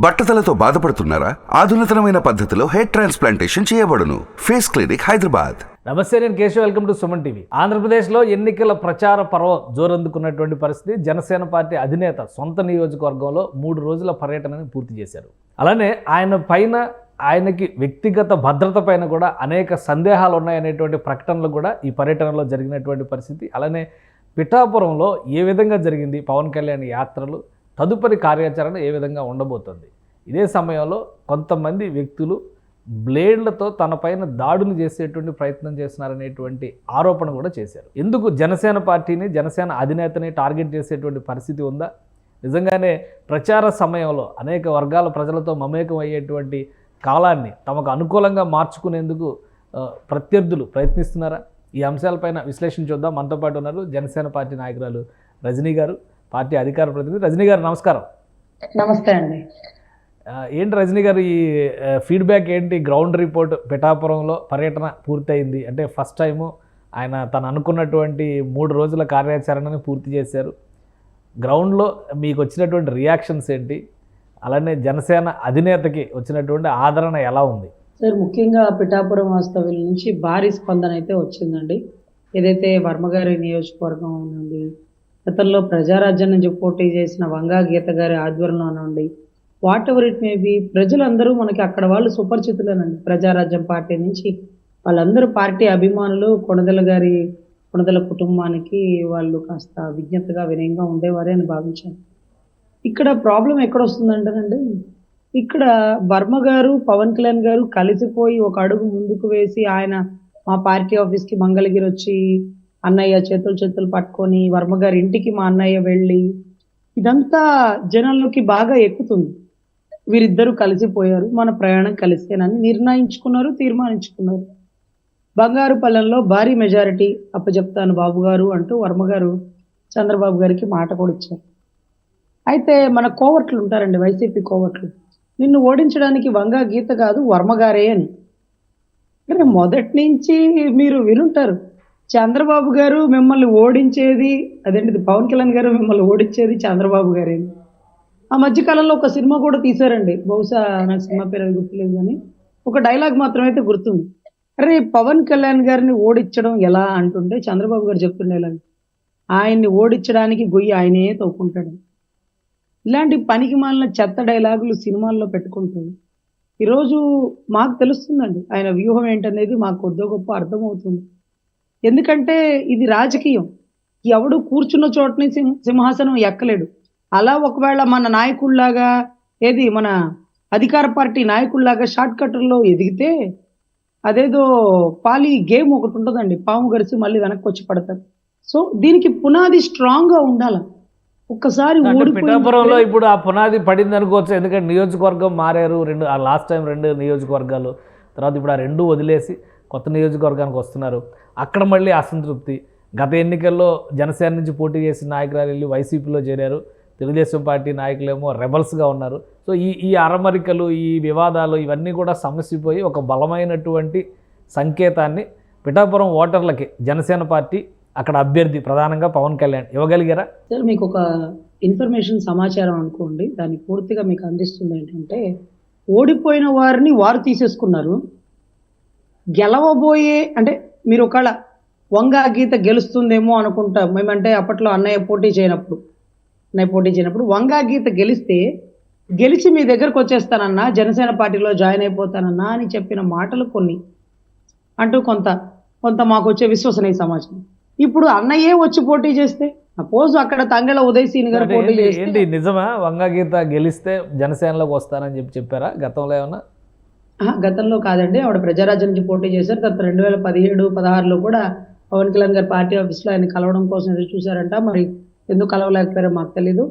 బట్టతలతో బాధపడుతున్నారా? ఆధునితనమైన పద్ధతిలో hair transplantation చేయబడును. Face clinic, Hyderabad. నమస్తే, నేను Keshav. Welcome to Suman TV. ఆంధ్రప్రదేశ్లో ఎన్నికల ప్రచార పర్వం జోరందుకున్నటువంటి పరిస్థితి. జనసేన పార్టీ అధినేత సొంత నియోజకవర్గంలో 3 రోజుల పర్యటనని పూర్తి చేశారు. అలానే ఆయనకి వ్యక్తిగత భద్రత పైన కూడా అనేక సందేహాలు ఉన్నాయనేటువంటి ప్రకటనలు కూడా ఈ పర్యటనలో జరిగినటువంటి పరిస్థితి. అలానే పిఠాపురంలో ఏ విధంగా జరిగింది పవన్ కళ్యాణ్ యాత్రలు, తదుపరి కార్యాచరణ ఏ విధంగా ఉండబోతుంది. ఇదే సమయంలో కొంతమంది వ్యక్తులు బ్లేడ్లతో తనపైన దాడులు చేసేటువంటి ప్రయత్నం చేస్తున్నారనేటువంటి ఆరోపణ కూడా చేశారు. ఎందుకు జనసేన పార్టీని, జనసేన అధినేతని టార్గెట్ చేసేటువంటి పరిస్థితి ఉందా? నిజంగానే ప్రచార సమయంలో అనేక వర్గాల ప్రజలతో మమేకం అయ్యేటువంటి కాలాన్ని తమకు అనుకూలంగా మార్చుకునేందుకు ప్రత్యర్థులు ప్రయత్నిస్తున్నారా? ఈ అంశాలపైన విశ్లేషణ చూద్దాం. మనతో పాటు ఉన్నారు జనసేన పార్టీ నాయకురాలు రజనీ గారు, పార్టీ అధికార ప్రతినిధి. రజనీ గారు నమస్కారం. నమస్తే అండి. ఏంటి రజనీ గారు, ఈ ఫీడ్బ్యాక్ ఏంటి? గ్రౌండ్ రిపోర్ట్, పిఠాపురంలో పర్యటన పూర్తయింది అంటే ఫస్ట్ టైము ఆయన తను అనుకున్నటువంటి 3 రోజుల కార్యాచరణని పూర్తి చేశారు. గ్రౌండ్లో మీకు వచ్చినటువంటి రియాక్షన్స్ ఏంటి? అలానే జనసేన అధినేతకి వచ్చినటువంటి ఆదరణ ఎలా ఉంది? సార్, ముఖ్యంగా పిఠాపురం వాస్తవ్యుల నుంచి భారీ స్పందన అయితే వచ్చిందండి. ఏదైతే వర్మగారి నియోజకవర్గం నుండి, గతంలో ప్రజారాజ్యం నుంచి పోటీ చేసిన వంగా గీత గారి ఆధ్వర్యంలో నుండి, what ever it may be, ప్రజలందరూ మనకి అక్కడ వాళ్ళు సుపరిచితులేనండి. ప్రజారాజ్యం పార్టీ నుంచి వాళ్ళందరూ పార్టీ అభిమానులు. కొణదెల కుటుంబానికి వాళ్ళు కాస్త విజ్ఞతగా, వినయంగా ఉండేవారే అని భావించాను. ఇక్కడ ప్రాబ్లం ఎక్కడొస్తుందంటేనండి, ఇక్కడ వర్మ గారు, పవన్ కళ్యాణ్ గారు కలిసిపోయి ఒక అడుగు ముందుకు వేసి, ఆయన మా పార్టీ ఆఫీస్కి మంగళగిరి వచ్చి అన్నయ్య చేతులు పట్టుకొని వర్మ గారి ఇంటికి మా అన్నయ్య వెళ్ళి, ఇదంతా జనాల్లోకి బాగా ఎక్కుతుంది. వీరిద్దరూ కలిసిపోయారు, మన ప్రయాణం కలిసేనని నిర్ణయించుకున్నారు, తీర్మానించుకున్నారు. బంగారుపల్లెంలో భారీ మెజారిటీ అప్పచెప్తాను బాబు గారు అంటూ వర్మ గారు చంద్రబాబు గారికి మాట కూడా ఇచ్చారు. అయితే మన కోవట్లు ఉంటారండి, వైసీపీ కోవట్లు, నిన్ను ఓడించడానికి వంగా గీత కాదు వర్మగారే అని. అంటే మొదటి నుంచి మీరు వినుంటారు, చంద్రబాబు గారు మిమ్మల్ని ఓడించేది అదేంటిది, పవన్ కళ్యాణ్ గారు మిమ్మల్ని ఓడించేది చంద్రబాబు గారే. ఆ మధ్యకాలంలో ఒక సినిమా కూడా తీశారండి, బహుశా నాకు సినిమా పేరు గుర్తులేదు కానీ ఒక డైలాగ్ మాత్రం అయితే గుర్తుంది. అరే, పవన్ కళ్యాణ్ గారిని ఓడించడం ఎలా అంటుంటే చంద్రబాబు గారు చెప్తుండేలా, ఆయన్ని ఓడించడానికి గొయ్యి ఆయనే తవ్వుకుంటాడు. ఇలాంటి పనికి మాలిన చెత్త డైలాగులు సినిమాల్లో పెట్టుకుంటూ ఈరోజు మాకు తెలుస్తుందండి ఆయన వ్యూహం ఏంటనేది మాకు కొద్దో గొప్ప అర్థమవుతుంది. ఎందుకంటే ఇది రాజకీయం, ఎవడు కూర్చున్న చోటని సింహాసనం ఎక్కలేడు. అలా ఒకవేళ మన నాయకుల్లాగా, ఏది మన అధికార పార్టీ నాయకుల్లాగా షార్ట్ కట్టర్లో ఎదిగితే అదేదో పాలి గేమ్ ఒకటి ఉంటుందండి, పాము గరిసి మళ్ళీ వెనక్కి వచ్చి పడతారు. సో దీనికి పునాది స్ట్రాంగ్గా ఉండాలి. ఒక్కసారి పిఠాపురంలో ఇప్పుడు ఆ పునాది పడింది అనుకోవచ్చు. ఎందుకంటే నియోజకవర్గం మారారు, లాస్ట్ టైం 2 నియోజకవర్గాలు, తర్వాత ఇప్పుడు ఆ 2 వదిలేసి కొత్త నియోజకవర్గానికి వస్తున్నారు. అక్కడ మళ్ళీ అసంతృప్తి. గత ఎన్నికల్లో జనసేన నుంచి పోటీ చేసిన నాయకురాలు వెళ్ళి వైసీపీలో చేరారు, తెలుగుదేశం పార్టీ నాయకులేమో రెబల్స్గా ఉన్నారు. సో ఈ అరమరికలు, ఈ వివాదాలు ఇవన్నీ కూడా సమస్యపోయి ఒక బలమైనటువంటి సంకేతాన్ని పిఠాపురం ఓటర్లకి జనసేన పార్టీ, అక్కడ అభ్యర్థి ప్రధానంగా పవన్ కళ్యాణ్ ఇవ్వగలిగారా? సార్, మీకు ఒక ఇన్ఫర్మేషన్ సమాచారం అనుకోండి, దాన్ని పూర్తిగా మీకు అందిస్తుంది. ఏంటంటే, ఓడిపోయిన వారిని వారు తీసేసుకున్నారు. గెలవబోయే అంటే మీరు ఒకవేళ వంగా గీత గెలుస్తుందేమో అనుకుంటాం మేమంటే, అప్పట్లో అన్నయ్య పోటీ చేయనప్పుడు వంగా గీత గెలిచి మీ దగ్గరకు వచ్చేస్తానన్నా, జనసేన పార్టీలో జాయిన్ అయిపోతానన్నా అని చెప్పిన మాటలు కొన్ని అంటూ కొంత మాకు వచ్చే విశ్వసనీయ సమాచారం. ఇప్పుడు అన్నయ్యే వచ్చి పోటీ చేస్తే, సపోజ్ అక్కడ తంగెళ్ళ ఉదయసీని గారు పోటీ చేస్తే, ఏంటి నిజమా వంగా గీత గెలిస్తే జనసేనలోకి వస్తానని చెప్పారా? గతంలో ఏమన్నా? గతంలో కాదండి, ఆవిడ ప్రజారాజ్యం నుంచి పోటీ చేశారు. తర్వాత 2017-16లో కూడా పవన్ కళ్యాణ్ గారి పార్టీ ఆఫీస్లో ఆయన కలవడం కోసం ఎదురు చూశారంట. మరి ఎందుకు కలవలేకపోయారో మాకు తెలీదు.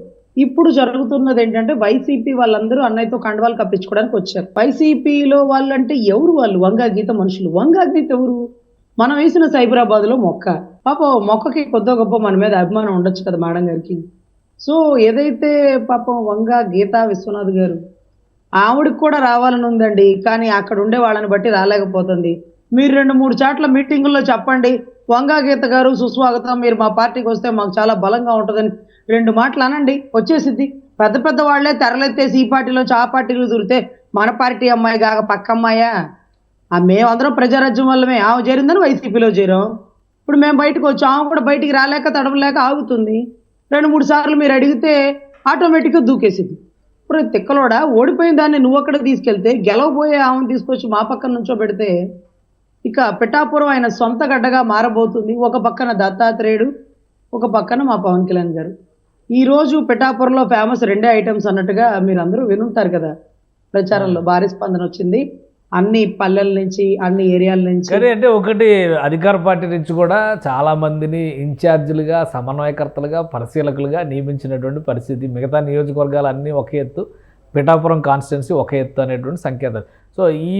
ఇప్పుడు జరుగుతున్నది ఏంటంటే, వైసీపీ వాళ్ళందరూ అన్నయ్యతో కండవాలు కప్పించుకోవడానికి వచ్చారు. వైసీపీలో వాళ్ళంటే ఎవరు వాళ్ళు? వంగా గీత మనుషులు. వంగా గీత ఎవరు? మనం వేసిన సైబరాబాద్లో మొక్క. పాపం మొక్కకి కొద్దో గొప్ప మన మీద అభిమానం ఉండొచ్చు కదా మేడం గారికి. సో ఏదైతే పాపం వంగా గీతా విశ్వనాథ్ గారు, ఆవిడకి కూడా రావాలని ఉందండి, కానీ అక్కడ ఉండే వాళ్ళని బట్టి రాలేకపోతుంది. మీరు 2-3 చాట్ల మీటింగుల్లో చెప్పండి, వంగా గీత గారు సుస్వాగతం, మీరు మా పార్టీకి వస్తే మాకు చాలా బలంగా ఉంటుందని 2 మాటలు అనండి, వచ్చేసిద్ది. పెద్ద పెద్ద వాళ్ళే తెరలెత్తేసి ఈ పార్టీలోంచి ఆ పార్టీలో దూరితే మన పార్టీ అమ్మాయి కాక పక్క అమ్మాయా? మేమందరం ప్రజారాజ్యం వల్లమే ఆమె చేరిందని వైసీపీలో చేరాం. ఇప్పుడు మేము బయటకు వచ్చాం, ఆమె కూడా బయటికి రాలేక తడవలేక ఆగుతుంది. 2-3 సార్లు మీరు అడిగితే ఆటోమేటిక్గా దూకేసింది. ఇప్పుడు తిక్కలోడా ఓడిపోయిన దాన్ని నువ్వు అక్కడ తీసుకెళ్తే గెలవబోయే ఆమెను తీసుకొచ్చి మా పక్కన నుంచో పెడితే ఇక పిఠాపురం ఆయన సొంత గడ్డగా మారబోతుంది. ఒక పక్కన దత్తాత్రేయుడు, ఒక పక్కన మా పవన్ కళ్యాణ్ గారు. ఈ రోజు పిఠాపురంలో ఫేమస్ 2 ఐటమ్స్ అన్నట్టుగా మీరు అందరూ వినుంటారు కదా. ప్రచారంలో భారీ స్పందన వచ్చింది, అన్ని పల్లెల నుంచి అన్ని ఏరియాల నుంచి. కానీ అంటే ఒకటి అధికార పార్టీ నుంచి కూడా చాలా మందిని ఇన్ఛార్జీలుగా, సమన్వయకర్తలుగా, పరిశీలకులుగా నియమించినటువంటి పరిస్థితి. మిగతా నియోజకవర్గాలు అన్నీ ఒక ఎత్తు, పిఠాపురం కాన్స్టిట్యున్సీ ఒక ఎత్తు అనేటువంటి సంకేతం. సో ఈ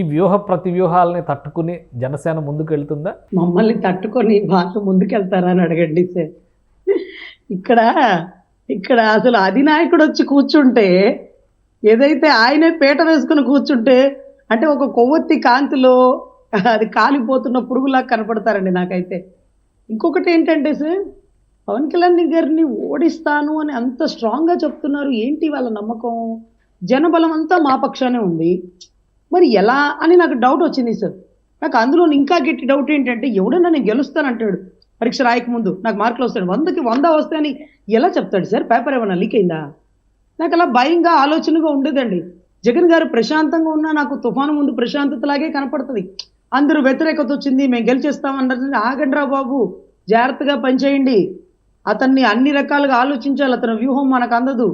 ప్రతి వ్యూహాలని తట్టుకుని జనసేన ముందుకు వెళ్తుందా? మమ్మల్ని తట్టుకొని వాళ్ళు ముందుకెళ్తారా అని అడగండి సార్. ఇక్కడ అసలు అధినాయకుడు వచ్చి కూర్చుంటే, ఏదైతే ఆయనే పీట వేసుకుని కూర్చుంటే, అంటే ఒక కొవ్వొత్తి కాంతిలో అది కాలిపోతున్న పురుగులా కనపడతారండి నాకైతే. ఇంకొకటి ఏంటంటే సార్, పవన్ కళ్యాణ్ గారిని ఓడిస్తాను అని అంత స్ట్రాంగ్గా చెప్తున్నారు. ఏంటి వాళ్ళ నమ్మకం? జనబలం అంతా మా పక్షానే ఉంది, మరి ఎలా అని నాకు డౌట్ వచ్చింది సార్. నాకు అందులో ఇంకా గట్టి డౌట్ ఏంటంటే, ఎవడన్నా నేను గెలుస్తానంటాడు పరీక్ష రాయక ముందు, నాకు మార్కులు వస్తాడు, 100కి 100 వస్తాయని ఎలా చెప్తాడు సార్? పేపర్ ఏమైనా లీక్ అయిందా? నాకు అలా భయంగా ఆలోచనగా ఉండేదండి. జగన్ గారు ప్రశాంతంగా ఉన్నా నాకు తుఫాను ముందు ప్రశాంతతలాగే కనపడుతుంది. అందరూ వ్యతిరేకత వచ్చింది, మేము గెలిచేస్తామన్నారు. ఆగండ్రా బాబు, జాగ్రత్తగా పనిచేయండి, అతన్ని అన్ని రకాలుగా ఆలోచించాలి, అతని వ్యూహం మనకు అందదు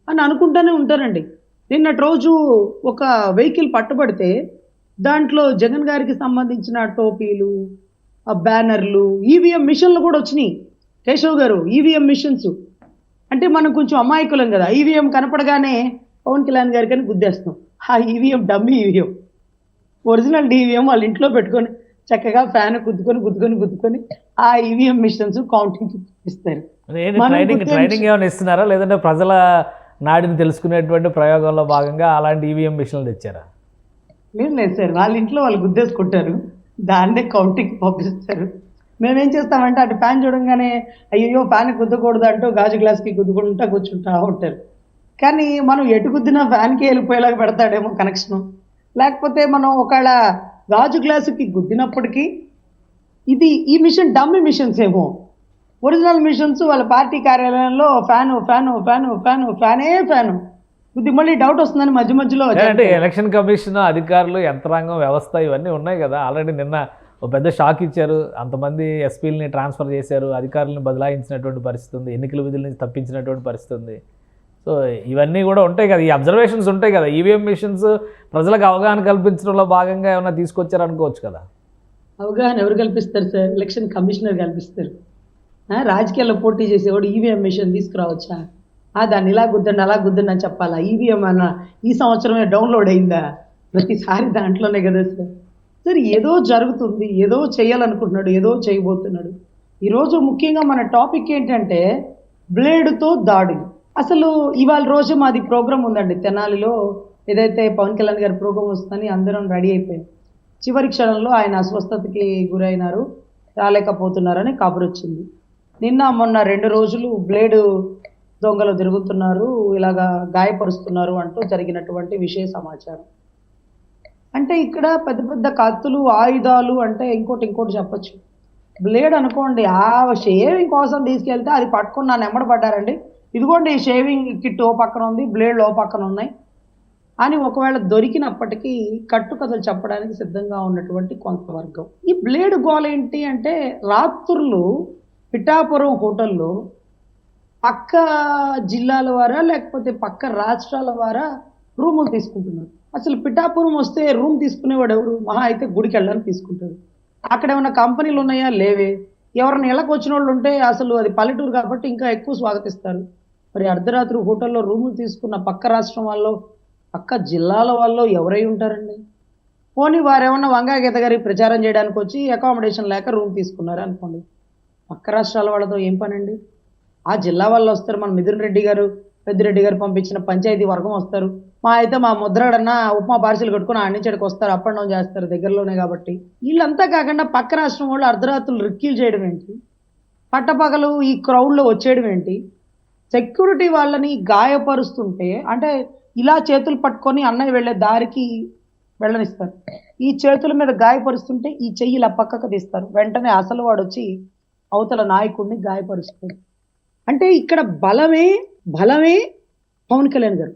అని అనుకుంటూనే ఉంటారండి. నిన్నటి రోజు ఒక వెహికల్ పట్టుబడితే దాంట్లో జగన్ గారికి సంబంధించిన టోపీలు, బ్యానర్లు, ఈవీఎం మిషన్లు కూడా వచ్చినాయి. కేశవ్ గారు, ఈవీఎం మిషన్స్ అంటే మనం కొంచెం అమాయకులం కదా. ఈవీఎం కనపడగానే పవన్ కళ్యాణ్ గారికి అని గుద్దేస్తాం. ఆ EVM dummy EVM, original EVM వాళ్ళ ఇంట్లో పెట్టుకొని చక్కగా ఫ్యాన్ గుద్దుకొని ఆ ఈవీఎం మిషన్స్ కౌంటింగ్ ఇస్తారు. ట్రైనింగ్ ఏమైనా ఇస్తున్నారా, లేదంటే ప్రజల నాడిని తెలుసుకునేటువంటి ప్రయోగంలో భాగంగా అలాంటి ఈవీఎం మిషన్లు తెచ్చారా? లేదు సార్, వాళ్ళ ఇంట్లో వాళ్ళు గుద్దేసుకుంటారు, దాన్నే కౌంటింగ్ పంపిస్తారు. మేమేం చేస్తామంటే అటు ఫ్యాన్ చూడంగానే అయ్యో ఫ్యాన్ గుద్దకూడదు అంటూ గాజు గ్లాస్కి గుద్దుకుంటా కూర్చుంటా ఉంటారు. కానీ మనం ఎటు గుద్దినా ఫ్యాన్కి వెళ్ళిపోయేలాగా పెడతాడేమో కనెక్షను. లేకపోతే మనం ఒకవేళ గాజు గ్లాసుకి గుద్దినప్పటికీ ఈ మిషన్ డమ్మీ మిషన్స్ ఏమో, ఒరిజినల్ మిషన్స్ వాళ్ళ పార్టీ కార్యాలయంలో ఫ్యానే ఇది మళ్ళీ డౌట్ వస్తుందని మధ్యలో. అంటే ఎలక్షన్ కమిషన్ అధికారులు, యంత్రాంగం, వ్యవస్థ ఇవన్నీ ఉన్నాయి కదా. ఆల్రెడీ నిన్న ఒక పెద్ద షాక్ ఇచ్చారు, అంతమంది ఎస్పీలని ట్రాన్స్ఫర్ చేశారు, అధికారులను బదలాయించినటువంటి పరిస్థితి ఉంది, ఎన్నికల విధుల నుంచి తప్పించినటువంటి పరిస్థితి ఉంది. సో ఇవన్నీ కూడా ఉంటాయి కదా, ఈ అబ్జర్వేషన్స్ ఉంటాయి కదా. ఈవీఎం మిషన్స్ ప్రజలకు అవగాహన కల్పించడంలో భాగంగా ఏమైనా తీసుకొచ్చారు అనుకోవచ్చు కదా. అవగాహన ఎవరు కల్పిస్తారు సార్? ఎలక్షన్ కమిషనర్ కల్పిస్తారు. రాజకీయాల్లో పోటీ చేసేవాడు ఈవీఎం మిషన్ తీసుకురావచ్చా? దాన్ని ఇలా గుద్దండి అలా గుద్దండి అని చెప్పాలా? ఈవీఎం అన్న ఈ సంవత్సరమే డౌన్లోడ్ అయిందా? ప్రతిసారి దాంట్లోనే కదా సార్. ఏదో జరుగుతుంది, ఏదో చేయాలనుకుంటున్నాడు, ఏదో చేయబోతున్నాడు. ఈరోజు ముఖ్యంగా మన టాపిక్ ఏంటంటే బ్లేడ్తో దాడులు. అసలు ఇవాళ రోజు మాది ప్రోగ్రామ్ ఉందండి తెనాలిలో, ఏదైతే పవన్ కళ్యాణ్ గారి ప్రోగ్రామ్ వస్తుందని అందరం రెడీ అయిపోయాం. చివరి క్షణంలో ఆయన అస్వస్థతకి గురైనారు, రాలేకపోతున్నారని కబురు వచ్చింది. నిన్న మొన్న 2 రోజులు బ్లేడు దొంగలు తిరుగుతున్నారు, ఇలాగా గాయపరుస్తున్నారు అంటూ జరిగినటువంటి విషయ సమాచారం. అంటే ఇక్కడ పెద్ద పెద్ద కత్తులు, ఆయుధాలు అంటే ఇంకోటి చెప్పచ్చు. బ్లేడ్ అనుకోండి, ఆ షేవింగ్ కోసం తీసుకెళ్తే అది పట్టుకుని నా నెమ్మడ పడ్డారండి, ఇదిగోండి షేవింగ్ కిట్ ఓ పక్కన ఉంది, బ్లేడ్లు ఓ పక్కన ఉన్నాయి అని ఒకవేళ దొరికినప్పటికీ కట్టుకథలు చెప్పడానికి సిద్ధంగా ఉన్నటువంటి కొంతవర్గం. ఈ బ్లేడ్ గోల ఏంటి అంటే, రాత్రులు పిఠాపురం హోటల్లో పక్క జిల్లాల వారా లేకపోతే పక్క రాష్ట్రాల వారా రూములు తీసుకుంటున్నారు. అసలు పిఠాపురం వస్తే రూమ్ తీసుకునేవాడు ఎవరు? మహా అయితే గుడికి వెళ్ళడానికి తీసుకుంటాడు. అక్కడ ఏమైనా కంపెనీలు ఉన్నాయా? లేవే. ఎవరైనా ఇళ్ళకి వచ్చిన వాళ్ళు ఉంటే అసలు అది పల్లెటూరు కాబట్టి ఇంకా ఎక్కువ స్వాగతిస్తారు. మరి అర్ధరాత్రి హోటల్లో రూములు తీసుకున్న పక్క రాష్ట్రం వాళ్ళు, పక్క జిల్లాల వాళ్ళు ఎవరై ఉంటారండి? పోనీ వారేమన్నా వంగా గీత గారి ప్రచారం చేయడానికి వచ్చి అకామిడేషన్ లేక రూమ్ తీసుకున్నారు అనుకోండి, పక్క రాష్ట్రాల వాళ్ళతో ఏం పనండి? ఆ జిల్లా వాళ్ళు వస్తారు, మన మిథున్ రెడ్డి గారు, పెద్దిరెడ్డి గారు పంపించిన పంచాయతీ వర్గం వస్తారు, మా ముద్రాడన్నా ఉప్మా పార్సిల్ కట్టుకుని ఆడి నుంచి అక్కడికి వస్తారు, అప్ అండ్ డౌన్ చేస్తారు దగ్గరలోనే కాబట్టి. వీళ్ళంతా కాకుండా పక్క రాష్ట్రం వాళ్ళు అర్ధరాత్రులు రిక్కీలు చేయడం ఏంటి, పట్టపగలు ఈ క్రౌడ్లో వచ్చేయడం ఏంటి, సెక్యూరిటీ వాళ్ళని గాయపరుస్తుంటే అంటే ఇలా చేతులు పట్టుకొని అన్నయ్య వెళ్ళే దారికి వెళ్ళనిస్తారు. ఈ చేతుల మీద గాయపరుస్తుంటే ఈ చెయ్యి ఇలా పక్కకు తీస్తారు. వెంటనే అసలు వాడు వచ్చి అవతల నాయకుడిని గాయపరుస్తాడు. అంటే ఇక్కడ బలమే పవన్ కళ్యాణ్ గారు.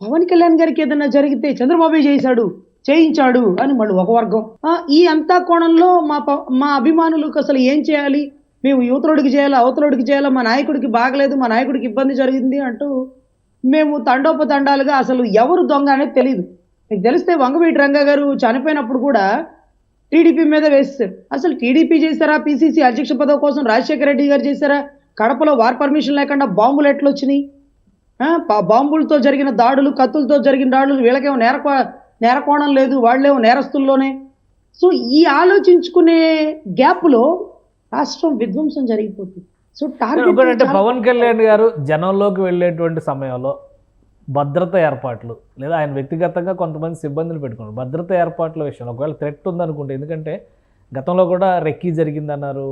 పవన్ కళ్యాణ్ గారికి ఏదైనా జరిగితే చంద్రబాబే చేయించాడు అని మళ్ళీ ఒక వర్గం. ఈ అంతా కోణంలో మా అభిమానులకు అసలు ఏం చేయాలి, మేము యువతలోడికి చేయాలా, అవతలోడికి చేయాలా, మా నాయకుడికి బాగలేదు, మా నాయకుడికి ఇబ్బంది జరిగింది అంటూ మేము తండోపతండాలుగా అసలు ఎవరు దొంగ అనేది తెలియదు. మీకు తెలిస్తే వంగవీటి రంగా గారు చనిపోయినప్పుడు కూడా టీడీపీ మీద వేస్తారు. అసలు టీడీపీ చేశారా, పిసిసి అధ్యక్ష పదవి కోసం రాజశేఖర రెడ్డి గారు చేశారా, కడపలో వార్ పర్మిషన్ లేకుండా బాంబులు ఎట్లా వచ్చినాయి, బాంబులతో జరిగిన దాడులు, కత్తులతో జరిగిన దాడులు, వీళ్ళకేమో నేరకోణం లేదు, వాళ్ళేమో నేరస్తుల్లోనే. సో ఈ ఆలోచించుకునే గ్యాప్లో రాష్ట్రం విధ్వంసం జరిగిపోతుంది. సో టార్గెట్ పవన్ కళ్యాణ్ గారు జనంలోకి వెళ్ళేటువంటి సమయంలో భద్రత ఏర్పాట్లు లేదా ఆయన వ్యక్తిగతంగా కొంతమంది సిబ్బందిని పెట్టుకున్నారు. భద్రత ఏర్పాట్ల విషయంలో ఒకవేళ థ్రెట్ ఉందనుకుంటే, ఎందుకంటే గతంలో కూడా రెక్కీ జరిగిందన్నారు,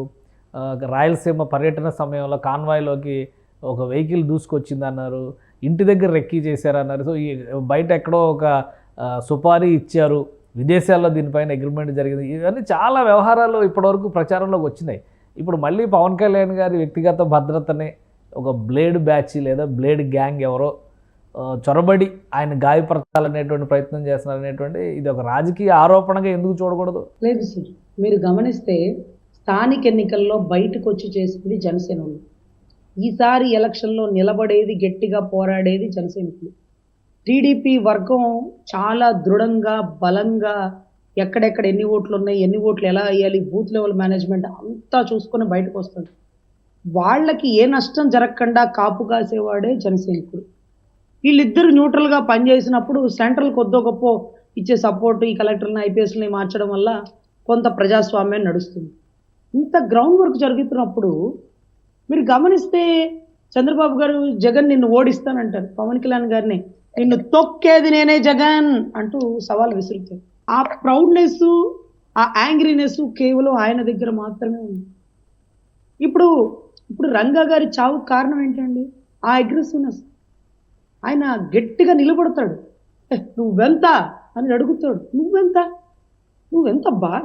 రాయలసీమ పర్యటన సమయంలో కాన్వాయ్లోకి ఒక వెహికల్ దూసుకొచ్చిందన్నారు, ఇంటి దగ్గర రెక్కీ చేశారన్నారు. సో ఈ బయట ఎక్కడో ఒక సుపారీ ఇచ్చారు, విదేశాల్లో దీనిపైన అగ్రిమెంట్ జరిగింది, ఇవన్నీ చాలా వ్యవహారాలు ఇప్పటివరకు ప్రచారంలోకి వచ్చినాయి. ఇప్పుడు మళ్ళీ పవన్ కళ్యాణ్ గారి వ్యక్తిగత భద్రతని ఒక బ్లేడ్ బ్యాచ్ లేదా బ్లేడ్ గ్యాంగ్ ఎవరో చొరబడి ఆయన గాయపరచాలనేటువంటి ప్రయత్నం చేస్తున్నారనేటువంటి ఇది ఒక రాజకీయ ఆరోపణగా ఎందుకు చూడకూడదు? లేదు సార్, మీరు గమనిస్తే స్థానిక ఎన్నికల్లో బయటకు వచ్చి చేసింది జనసేన. ఈసారి ఎలక్షన్లో నిలబడేది, గట్టిగా పోరాడేది జనసైనికులు. టీడీపీ వర్గం చాలా దృఢంగా, బలంగా ఎక్కడెక్కడ ఎన్ని ఓట్లు ఉన్నాయి, ఎన్ని ఓట్లు ఎలా వేయాలి, బూత్ లెవెల్ మేనేజ్మెంట్ అంతా చూసుకొని బయటకు వస్తుంది. వాళ్ళకి ఏ నష్టం జరగకుండా కాపు కాసేవాడే జనసైనికుడు. వీళ్ళిద్దరు న్యూట్రల్గా పనిచేసినప్పుడు సెంట్రల్ కొద్దో గొప్ప ఇచ్చే సపోర్టు, ఈ కలెక్టర్ని ఐపీఎస్ని మార్చడం వల్ల కొంత ప్రజాస్వామ్యం నడుస్తుంది. ఇంత గ్రౌండ్ వర్క్ జరుగుతున్నప్పుడు మీరు గమనిస్తే చంద్రబాబు గారు జగన్ నిన్ను ఓడిస్తానంటారు, పవన్ కళ్యాణ్ గారిని నిన్ను తొక్కేది నేనే జగన్ అంటూ సవాల్ విసురుతారు. ఆ ప్రౌడ్నెస్, ఆ యాంగ్రీనెస్ కేవలం ఆయన దగ్గర మాత్రమే ఉంది. ఇప్పుడు రంగా గారి చావుకు కారణం ఏంటండి? ఆ అగ్రెసివ్నెస్. ఆయన గట్టిగా నిలబడతాడు, నువ్వెంత అని అడుగుతాడు. నువ్వెంత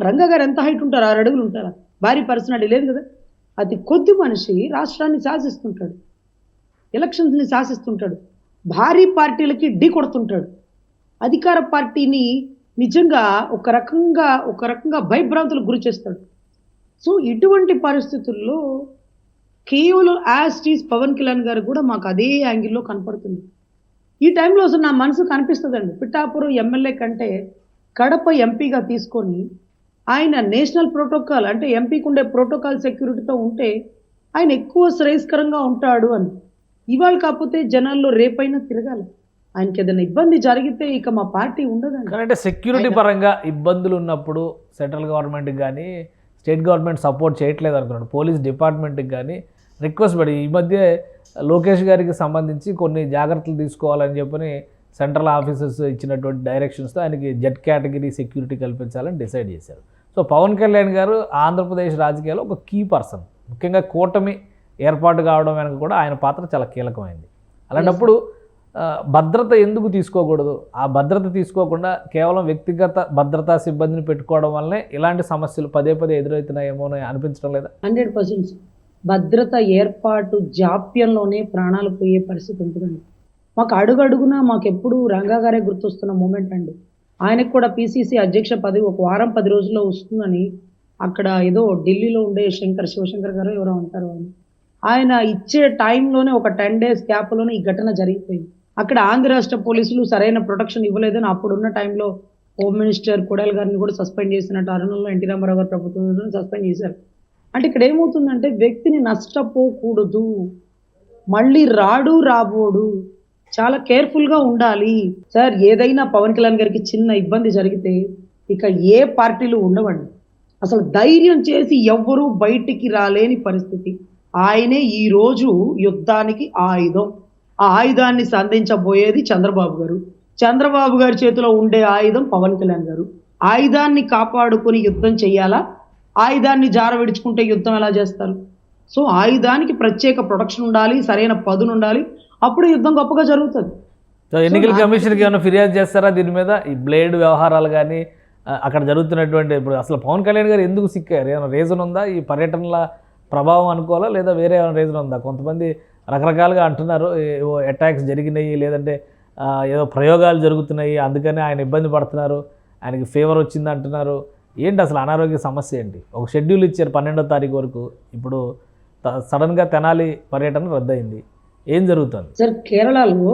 రంగా గారు ఎంత హైట్ ఉంటారు? 6 అడుగులు ఉంటారా? భారీ పర్సనాలిటీ లేదు కదా. అతి కొద్ది మనిషి రాష్ట్రాన్ని శాసిస్తుంటాడు, ఎలక్షన్స్ని శాసిస్తుంటాడు, భారీ పార్టీలకి ఢీ కొడుతుంటాడు, అధికార పార్టీని నిజంగా ఒక రకంగా భయభ్రాంతులకు గురి చేస్తాడు. సో ఇటువంటి పరిస్థితుల్లో కేవలం యాజ్ టీజ్ పవన్ కళ్యాణ్ గారు కూడా మాకు అదే యాంగిల్లో కనపడుతుంది. ఈ టైంలో అసలు నా మనసు కనిపిస్తుందండి, పిఠాపురం ఎమ్మెల్యే కంటే కడప ఎంపీగా తీసుకొని ఆయన నేషనల్ ప్రోటోకాల్ అంటే ఎంపీకి ఉండే ప్రోటోకాల్ సెక్యూరిటీతో ఉంటే ఆయన ఎక్కువ శ్రేయస్కరంగా ఉంటాడు అని. ఇవాళ కాకపోతే జనాల్లో రేపైనా తిరగాలి. ఆయనకి ఏదైనా ఇబ్బంది జరిగితే ఇక మా పార్టీ ఉండదండి. అంటే సెక్యూరిటీ పరంగా ఇబ్బందులు ఉన్నప్పుడు సెంట్రల్ గవర్నమెంట్కి కానీ స్టేట్ గవర్నమెంట్ సపోర్ట్ చేయట్లేదు అనుకున్నాడు, పోలీస్ డిపార్ట్మెంట్కి కానీ రిక్వెస్ట్ పడి ఈ మధ్య లోకేష్ గారికి సంబంధించి కొన్ని జాగ్రత్తలు తీసుకోవాలని చెప్పని సెంట్రల్ ఆఫీసర్స్ ఇచ్చినటువంటి డైరెక్షన్స్తో ఆయనకి జెడ్ కేటగిరీ సెక్యూరిటీ కల్పించాలని డిసైడ్ చేశారు. సో పవన్ కళ్యాణ్ గారు ఆంధ్రప్రదేశ్ రాజకీయాల్లో ఒక కీ పర్సన్, ముఖ్యంగా కూటమి ఏర్పాటు కావడం వెనక కూడా ఆయన పాత్ర చాలా కీలకమైంది. అలాంటప్పుడు భద్రత ఎందుకు తీసుకోకూడదు? ఆ భద్రత తీసుకోకుండా కేవలం వ్యక్తిగత భద్రతా సిబ్బందిని పెట్టుకోవడం వల్లనే ఇలాంటి సమస్యలు పదే ఎదురవుతున్నాయేమో అని అనిపించడం లేదా? 100% భద్రత ఏర్పాటు జాప్యంలోనే ప్రాణాలు పోయే పరిస్థితి ఉంటుందండి. మాకు అడుగడుగునా మాకు ఎప్పుడు రంగా గారే గుర్తొస్తున్న మూమెంట్ అండి. ఆయనకు కూడా పిసిసి అధ్యక్ష పదవి ఒక వారం 10 రోజుల్లో వస్తుందని అక్కడ ఏదో ఢిల్లీలో ఉండే శివశంకర్ గారు ఎవరో అంటారు, ఆయన ఇచ్చే టైంలోనే ఒక 10 days గ్యాప్లోనే ఈ ఘటన జరిగిపోయింది. అక్కడ ఆంధ్ర రాష్ట్ర పోలీసులు సరైన ప్రొటెక్షన్ ఇవ్వలేదని అప్పుడున్న టైంలో హోమ్ మినిస్టర్ కొడాలి గారిని కూడా సస్పెండ్ చేసినట్టు, అరుణంలో ఎన్టీ రామారావు గారు ప్రభుత్వం సస్పెండ్ చేశారు. అంటే ఇక్కడ ఏమవుతుందంటే వ్యక్తిని నష్టపోకూడదు, మళ్ళీ రాబోడు, చాలా కేర్ఫుల్గా ఉండాలి. సార్ ఏదైనా పవన్ కళ్యాణ్ గారికి చిన్న ఇబ్బంది జరిగితే ఇక ఏ పార్టీలు ఉండవండి. అసలు ధైర్యం చేసి ఎవ్వరూ బయటికి రాలేని పరిస్థితి. ఆయనే ఈరోజు యుద్ధానికి ఆయుధం. ఆ ఆయుధాన్ని సంధించబోయేది చంద్రబాబు గారు. చంద్రబాబు గారి చేతిలో ఉండే ఆయుధం పవన్ కళ్యాణ్ గారు. ఆయుధాన్ని కాపాడుకొని యుద్ధం చెయ్యాలా? ఆయుధాన్ని జార విడుచుకుంటే యుద్ధం ఎలా చేస్తారు? సో ఆయుధానికి ప్రత్యేక ప్రొటెక్షన్ ఉండాలి, సరైన పదును ఉండాలి, అప్పుడు యుద్ధం గొప్పగా జరుగుతుంది. సో ఎన్నికల కమిషన్కి ఏమైనా ఫిర్యాదు చేస్తారా దీని మీద, ఈ బ్లేడ్ వ్యవహారాలు కానీ అక్కడ జరుగుతున్నటువంటి? ఇప్పుడు అసలు పవన్ కళ్యాణ్ గారు ఎందుకు సిక్కారు? ఏమైనా రీజన్ ఉందా? ఈ పర్యటనల ప్రభావం అనుకోవాలా, లేదా వేరే ఏమైనా రీజన్ ఉందా? కొంతమంది రకరకాలుగా అంటున్నారు, ఏవో అటాక్స్ జరిగినాయి, లేదంటే ఏదో ప్రయోగాలు జరుగుతున్నాయి, అందుకని ఆయన ఇబ్బంది పడుతున్నారు, ఆయనకి ఫీవర్ వచ్చింది అంటున్నారు. ఏంటి అసలు అనారోగ్య సమస్య ఏంటి? ఒక షెడ్యూల్ ఇచ్చారు 12వ తారీఖు వరకు, ఇప్పుడు సడన్గా తెనాలి పర్యటన రద్దయింది. ఏం జరుగుతుంది సార్? కేరళలో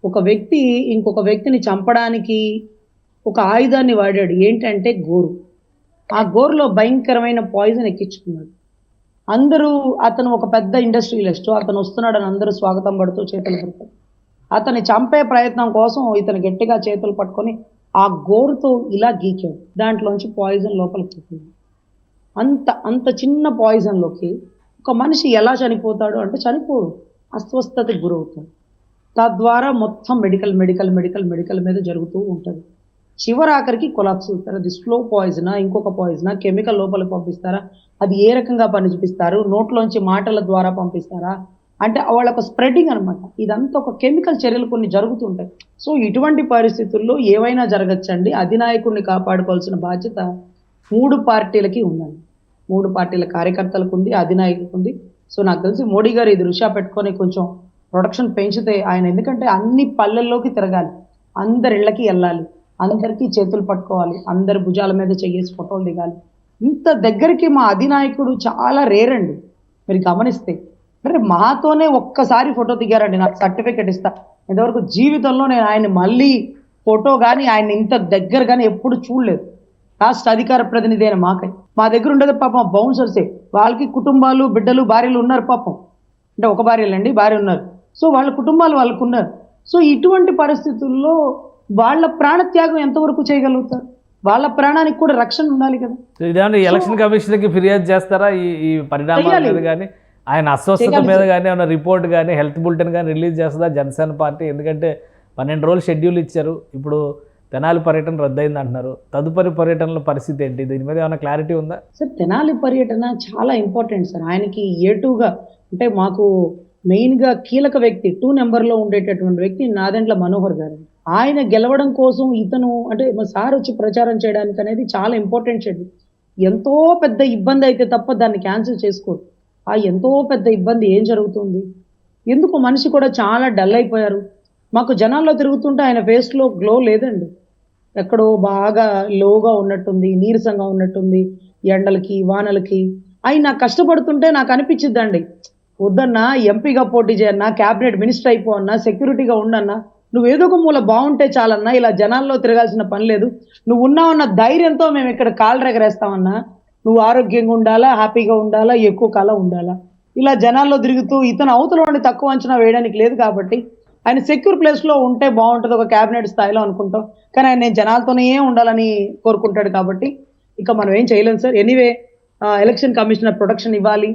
ఒక వ్యక్తి ఇంకొక వ్యక్తిని చంపడానికి ఒక ఆయుధాన్ని వాడాడు. ఏంటంటే గోరు. ఆ గోరులో భయంకరమైన పాయిజన్ ఎక్కించుకున్నాడు. అందరూ, అతను ఒక పెద్ద ఇండస్ట్రియలిస్ట్, అతను వస్తున్నాడని అందరూ స్వాగతం పడుతూ చేతులు పడతారు. అతన్ని చంపే ప్రయత్నం కోసం ఇతను గట్టిగా చేతులు పట్టుకొని ఆ గోరుతో ఇలా గీకాడు. దాంట్లోంచి పాయిజన్ లోపలికి చెప్పింది. అంత చిన్న పాయిజన్లోకి ఒక మనిషి ఎలా చనిపోతాడు అంటే చనిపోడు, అస్వస్థతకి గురవుతాడు. తద్వారా మొత్తం మెడికల్ మీద జరుగుతూ ఉంటుంది. చివరాఖరికి కొలాప్స్ అవుతారు. అది స్లో పాయిజనా, ఇంకొక పాయిజనా, కెమికల్ లోపలికి పంపిస్తారా, అది ఏ రకంగా పని చూపిస్తారు, నోట్లోంచి మాటల ద్వారా పంపిస్తారా అంటే వాళ్ళకు స్ప్రెడ్డింగ్ అనమాట. ఇదంతా ఒక కెమికల్ చర్యలు కొన్ని జరుగుతుంటాయి. సో ఇటువంటి పరిస్థితుల్లో ఏవైనా జరగచ్చండి. అధినాయకుడిని కాపాడుకోవాల్సిన బాధ్యత 3 పార్టీలకి ఉందండి. 3 పార్టీల కార్యకర్తలకు ఉంది, అధినాయకులకు ఉంది. సో నాకు తెలిసి మోడీ గారు ఇది దృష్ట్యా పెట్టుకొని కొంచెం ప్రొడక్షన్ పెంచితే ఆయన, ఎందుకంటే అన్ని పల్లెల్లోకి తిరగాలి, అందరి ఇళ్ళకి వెళ్ళాలి, అందరికీ చేతులు పట్టుకోవాలి, అందరి భుజాల మీద చెయ్యేసి ఫోటోలు దిగాలి. ఇంత దగ్గరికి మా అధినాయకుడు చాలా రేర్ అండి. మీరు గమనిస్తే అంటే మాతోనే ఒక్కసారి ఫోటో దిగారండి, నాకు సర్టిఫికెట్ ఇస్తా. ఇంతవరకు జీవితంలో నేను ఆయన మళ్ళీ ఫోటో కానీ ఆయన ఇంత దగ్గర కానీ ఎప్పుడు చూడలేదు. రాష్ట్ర అధికార ప్రతినిధి అయిన మా దగ్గర ఉండేది పాపం బౌన్సర్సే. వాళ్ళకి కుటుంబాలు, బిడ్డలు, భార్యలు ఉన్నారు పాపం. అంటే ఒక భార్యలండి, భార్య ఉన్నారు. సో వాళ్ళ కుటుంబాలు వాళ్ళకు ఉన్నారు. సో ఇటువంటి పరిస్థితుల్లో వాళ్ళ ప్రాణత్యాగం ఎంతవరకు చేయగలుగుతారు? వాళ్ళ ప్రాణానికి కూడా రక్షణ ఉండాలి కదా. ఇదేమన్నా ఎలక్షన్ కమిషన్కి ఫిర్యాదు చేస్తారా ఈ పరిణామాల మీద కానీ, ఆయన అస్వస్థత మీద కానీ ఏమైనా రిపోర్ట్ కానీ, హెల్త్ బులెటిన్ కానీ రిలీజ్ చేస్తుందా జనసేన పార్టీ? ఎందుకంటే 12 రోజులు షెడ్యూల్ ఇచ్చారు, ఇప్పుడు తెనాలి పర్యటన రద్దయింది అంటున్నారు. తదుపరి పర్యటనల పరిస్థితి ఏంటి? దీని మీద ఏమైనా క్లారిటీ ఉందా? సార్ తెనాలి పర్యటన చాలా ఇంపార్టెంట్ సార్. ఆయనకి ఏటుగా అంటే మాకు మెయిన్గా కీలక వ్యక్తి 2 నెంబర్లో ఉండేటటువంటి వ్యక్తి నాదెండ్ల మనోహర్ గారు. ఆయన గెలవడం కోసం ఇతను అంటే మా సార్ వచ్చి ప్రచారం చేయడానికి అనేది చాలా ఇంపార్టెంట్ షెడ్యూల్. ఎంతో పెద్ద ఇబ్బంది అయితే తప్ప దాన్ని క్యాన్సిల్ చేసుకోరు. ఆ ఎంతో పెద్ద ఇబ్బంది ఏం జరుగుతుంది? ఎందుకు మనిషి కూడా చాలా డల్ అయిపోయారు. మాకు జనాల్లో తిరుగుతుంటే ఆయన ఫేస్లో గ్లో లేదండి. ఎక్కడో బాగా లోగా ఉన్నట్టుంది, నీరసంగా ఉన్నట్టుంది, ఎండలకి వానలకి. ఆయన కష్టపడుతుంటే నాకు అనిపించిద్దండి, వద్దన్నా ఎంపీగా పోటీ చేయన్నా, క్యాబినెట్ మినిస్టర్ అయిపోవన్నా, సెక్యూరిటీగా ఉండన్నా, నువ్వు ఏదో ఒక మూల బాగుంటే చాలన్నా, ఇలా జనాల్లో తిరగాల్సిన పని లేదు, నువ్వు ఉన్నావన్న ధైర్యంతో మేము ఇక్కడ కాళ్ళు రెగరేస్తామన్నా, నువ్వు ఆరోగ్యంగా ఉండాలా, హ్యాపీగా ఉండాలా, ఎక్కువ కాలం ఉండాలా. ఇలా జనాల్లో తిరుగుతూ ఇతను అవతల తక్కువ అంచనా వేయడానికి లేదు. కాబట్టి ఆయన సెక్యూర్ ప్లేస్లో ఉంటే బాగుంటుంది, ఒక క్యాబినెట్ స్థాయిలో అనుకుంటాం. కానీ ఆయన నేను జనాలతోనే ఉండాలని కోరుకుంటాడు. కాబట్టి ఇక మనం ఏం చేయలేం sir. Anyway election commissioner protection ఇవ్వాలి,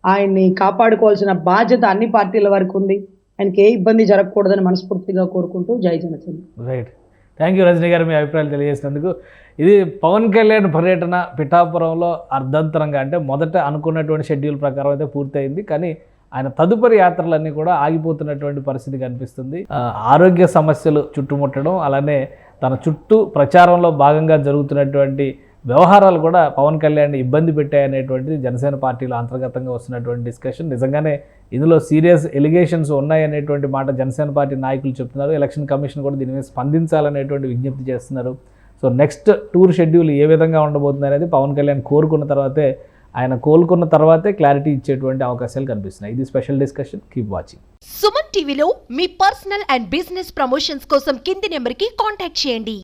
ఆయన్ని కాపాడుకోవాల్సిన బాధ్యత అన్ని పార్టీల వరకు ఉంది. ఆయనకి ఏ ఇబ్బంది జరగకూడదని మనస్ఫూర్తిగా కోరుకుంటూ జై Janasena. Right, thank you Rajani గారు, మీ అభిప్రాయాలు తెలియజేసినందుకు. ఇది పవన్ కళ్యాణ్ పర్యటన పిఠాపురంలో అర్ధంతరంగా, అంటే మొదట అనుకున్నటువంటి షెడ్యూల్ ప్రకారం అయితే పూర్తయింది, కానీ ఆయన తదుపరి యాత్రలన్నీ కూడా ఆగిపోతున్నటువంటి పరిస్థితి కనిపిస్తుంది. ఆరోగ్య సమస్యలు చుట్టుముట్టడం, అలానే తన చుట్టూ ప్రచారంలో భాగంగా జరుగుతున్నటువంటి వ్యవహారాలు కూడా పవన్ కళ్యాణ్ని ఇబ్బంది పెట్టాయనేటువంటిది జనసేన పార్టీలో అంతర్గతంగా వస్తున్నటువంటి డిస్కషన్. నిజంగానే ఇందులో సీరియస్ ఎలిగేషన్స్ ఉన్నాయనేటువంటి మాట జనసేన పార్టీ నాయకులు చెప్తున్నారు. ఎలక్షన్ కమిషన్ కూడా దీని మీద స్పందించాలనేటువంటి విజ్ఞప్తి చేస్తున్నారు. సో నెక్స్ట్ టూర్ షెడ్యూల్ ఏ విధంగా ఉండబోతుంది అనేది పవన్ కళ్యాణ్ ఆయన కోలుకున్న తర్వాతే క్లారిటీ ఇచ్చేటువంటి అవకాశాలు కనిపిస్తున్నాయి. ఇది special discussion. Keep watching. Suman టీవీలో మీ పర్సనల్ అండ్ బిజినెస్ ప్రమోషన్స్ కోసం కింది నెంబర్కి కాంటాక్ట్ చేయండి.